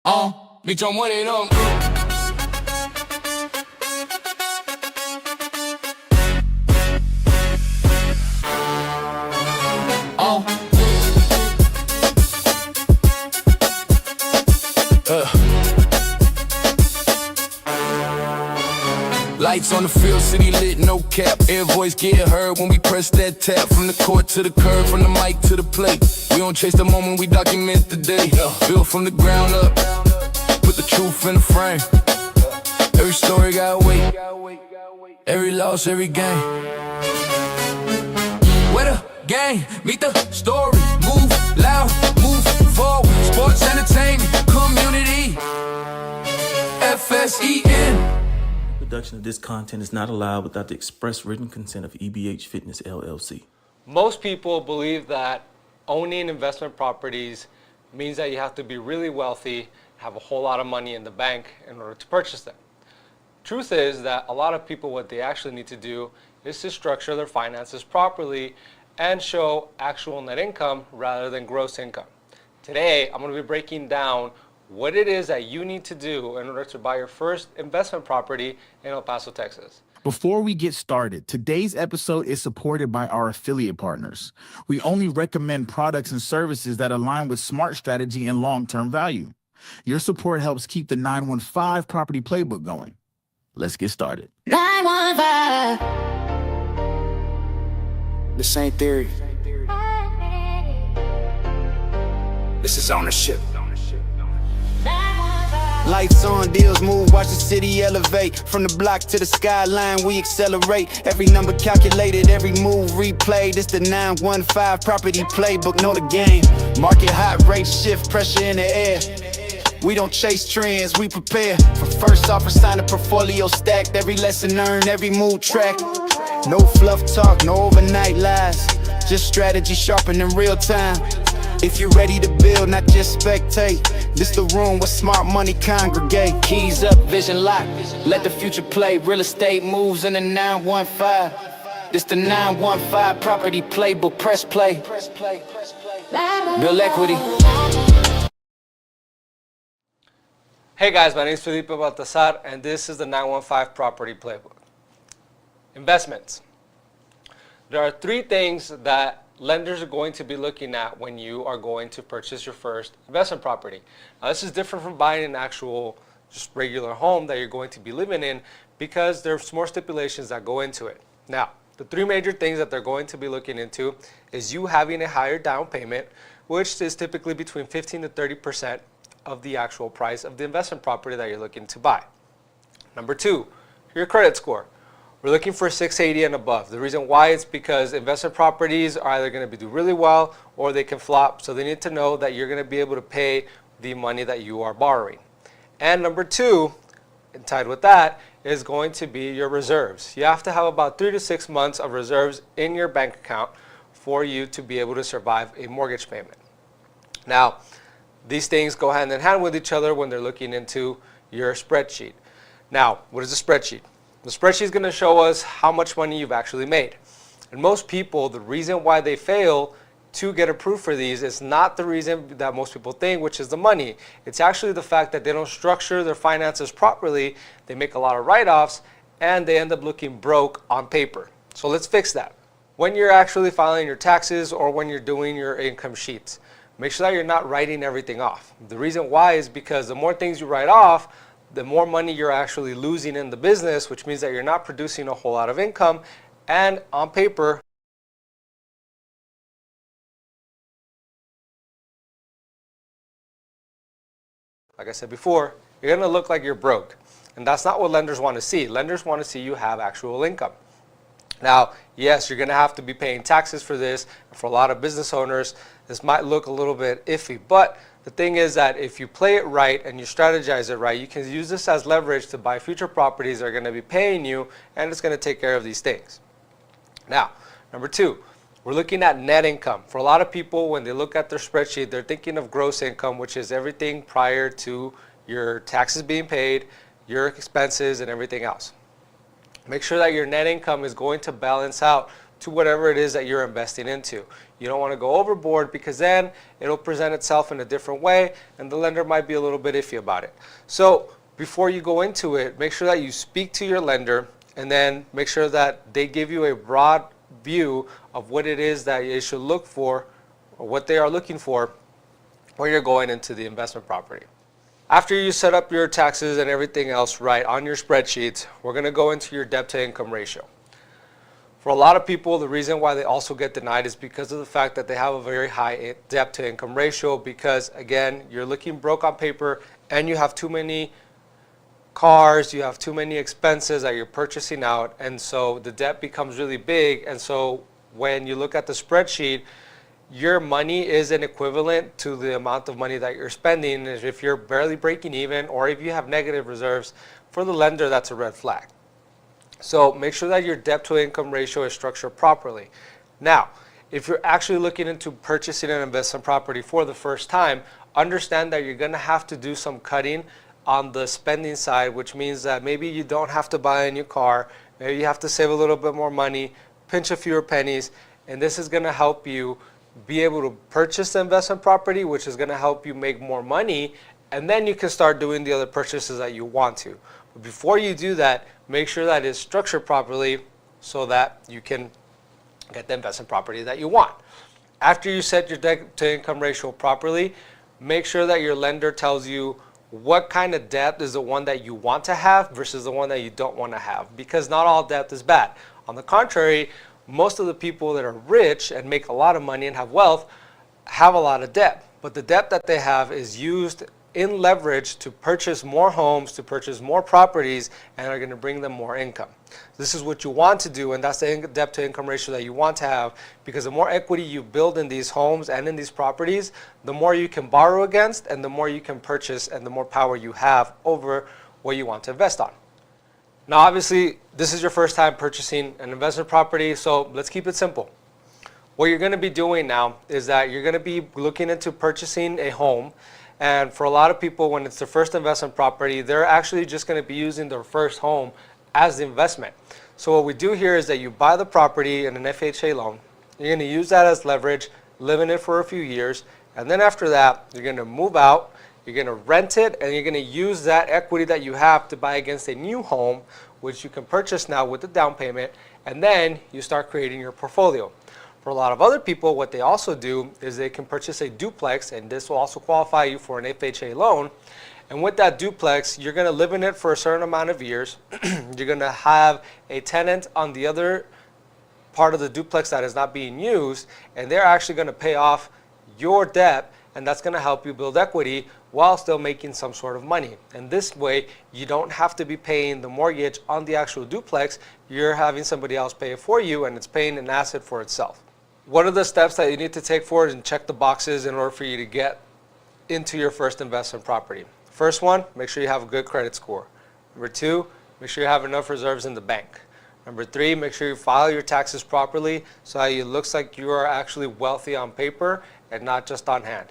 Bitch, I'm one of them. Lights on the field, city lit, no cap. Air voice get heard when we press that tap. From the court to the curb, from the mic to the plate. We don't chase the moment, we document the day. Built from the ground up, put the truth in the frame. Every story got weight, every loss, every game. Where the game meet the story. Move loud, move forward. Sports, entertainment, community. FSEN. Production of this content is not allowed without the express written consent of EBH Fitness LLC. Most people believe that owning investment properties means that you have to be really wealthy, have a whole lot of money in the bank in order to purchase them. Truth is that a lot of people, what they actually need to do is to structure their finances properly and show actual net income rather than gross income. Today, I'm going to be breaking down what it is that you need to do in order to buy your first investment property in El Paso, Texas. Before we get started, today's episode is supported by our affiliate partners. We only recommend products and services that align with smart strategy and long-term value. Your support helps keep the 915 Property Playbook going. Let's get started. 915. This ain't theory. This is ownership. Lights on, deals move, watch the city elevate. From the block to the skyline, we accelerate. Every number calculated, every move replayed. It's the 915 Property Playbook, know the game. Market hot rate shift, pressure in the air. We don't chase trends, we prepare. For first offer, sign a portfolio stacked. Every lesson earned, every move tracked. No fluff talk, no overnight lies. Just strategy sharpened in real time. If you're ready to build, not just spectate. This the room where smart money congregate. Keys up, vision locked. Let the future play. Real estate moves in the 915. This the 915 Property Playbook. Press play. Build equity. Hey guys, my name is Felipe Baltazar and this is the 915 Property Playbook. Investments. There are three things that lenders are going to be looking at when you are going to purchase your first investment property. Now, this is different from buying an actual just regular home that you're going to be living in because there's more stipulations that go into it. Now, the three major things that they're going to be looking into is you having a higher down payment, which is typically between 15 to 30% of the actual price of the investment property that you're looking to buy. Number two, your credit score. We're looking for 680 and above. The reason why is because investment properties are either going to do really well or they can flop. So they need to know that you're going to be able to pay the money that you are borrowing. And number two, and tied with that, is going to be your reserves. You have to have about 3 to 6 months of reserves in your bank account for you to be able to survive a mortgage payment. Now, these things go hand in hand with each other when they're looking into your spreadsheet. Now, what is a spreadsheet? The spreadsheet is going to show us how much money you've actually made. And most people, the reason why they fail to get approved for these is not the reason that most people think, which is the money. It's actually the fact that they don't structure their finances properly, they make a lot of write-offs, and they end up looking broke on paper. So let's fix that. When you're actually filing your taxes or when you're doing your income sheets, make sure that you're not writing everything off. The reason why is because the more things you write off, the more money you're actually losing in the business, which means that you're not producing a whole lot of income. And on paper, like I said before, you're going to look like you're broke. And that's not what lenders want to see. Lenders want to see you have actual income. Now, yes, you're going to have to be paying taxes for this. For a lot of business owners, this might look a little bit iffy, but the thing is that if you play it right and you strategize it right, you can use this as leverage to buy future properties that are going to be paying you, and it's going to take care of these things. Now, number two, we're looking at net income. For a lot of people, when they look at their spreadsheet, they're thinking of gross income, which is everything prior to your taxes being paid, your expenses, and everything else. Make sure that your net income is going to balance out to whatever it is that you're investing into. You don't want to go overboard, because then it'll present itself in a different way and the lender might be a little bit iffy about it. So before you go into it, make sure that you speak to your lender, and then make sure that they give you a broad view of what it is that you should look for, or what they are looking for when you're going into the investment property. After you set up your taxes and everything else right on your spreadsheets, we're going to go into your debt to income ratio. For a lot of people, the reason why they also get denied is because of the fact that they have a very high debt to income ratio, because again, you're looking broke on paper and you have too many cars, you have too many expenses that you're purchasing out, and so the debt becomes really big. And so when you look at the spreadsheet, your money isn't equivalent to the amount of money that you're spending. If you're barely breaking even, or if you have negative reserves, for the lender, that's a red flag. So make sure that your debt to income ratio is structured properly. Now, if you're actually looking into purchasing an investment property for the first time, understand that you're going to have to do some cutting on the spending side, which means that maybe you don't have to buy a new car, maybe you have to save a little bit more money, pinch a fewer pennies, and this is going to help you be able to purchase the investment property, which is going to help you make more money, and then you can start doing the other purchases that you want to. But before you do that, make sure that it's structured properly so that you can get the investment property that you want. After you set your debt to income ratio properly, make sure that your lender tells you what kind of debt is the one that you want to have versus the one that you don't want to have, because not all debt is bad. On the contrary, most of the people that are rich and make a lot of money and have wealth have a lot of debt, but the debt that they have is used in leverage to purchase more homes, to purchase more properties, and are going to bring them more income. This is what you want to do, and that's the debt to income ratio that you want to have, because the more equity you build in these homes and in these properties, the more you can borrow against and the more you can purchase, and the more power you have over what you want to invest on. Now, obviously, this is your first time purchasing an investment property, so let's keep it simple. What you're going to be doing now is that you're going to be looking into purchasing a home. And for a lot of people, when it's their first investment property, they're actually just going to be using their first home as the investment. So what we do here is that you buy the property in an FHA loan. You're going to use that as leverage, live in it for a few years, and then after that, you're going to move out, you're going to rent it, and you're going to use that equity that you have to buy against a new home, which you can purchase now with the down payment, and then you start creating your portfolio. For a lot of other people, what they also do is they can purchase a duplex, and this will also qualify you for an FHA loan. And with that duplex, you're going to live in it for a certain amount of years. You're going to have a tenant on the other part of the duplex that is not being used, and they're actually going to pay off your debt, and that's going to help you build equity while still making some sort of money. And this way, you don't have to be paying the mortgage on the actual duplex. You're having somebody else pay it for you, and it's paying an asset for itself. What are the steps that you need to take forward and check the boxes in order for you to get into your first investment property? First one, make sure you have a good credit score. Number two, make sure you have enough reserves in the bank. Number three, make sure you file your taxes properly so that it looks like you are actually wealthy on paper and not just on hand.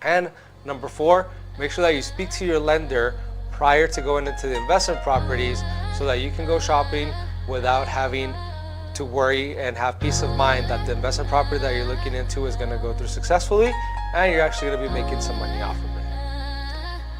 And number four, make sure that you speak to your lender prior to going into the investment properties so that you can go shopping without having to worry, and have peace of mind that the investment property that you're looking into is going to go through successfully and you're actually going to be making some money off of it.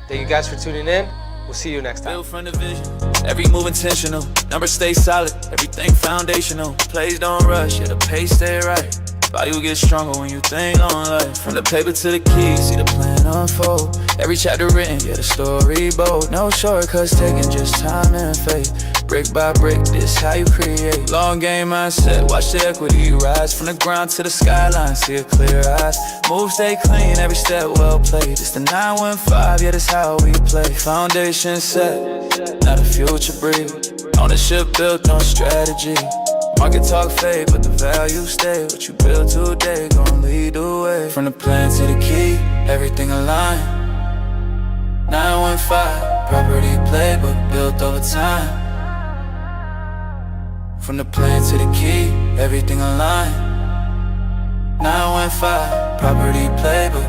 Thank you guys for tuning in. We'll see you next time. Build from the vision, every move intentional, numbers stay solid, everything foundational. Plays don't rush, yeah, the pace stay right. Body will get stronger when you think on life. From the paper to the keys, see the plan unfold. Every chapter written, yeah, the story bold. No shortcuts taken, just time and faith. Brick by brick, this how you create. Long game mindset, watch the equity rise. From the ground to the skyline, see a clear eyes. Moves stay clean, every step well played. It's the 915, yeah, that's how we play. Foundation set, not a future breed. Ownership built on strategy. Market talk fade, but the value stay. What you build today gon' lead the way. From the plan to the key, everything aligned. 915, property playbook built over time. From the plan to the key, everything aligned. 915, property playbook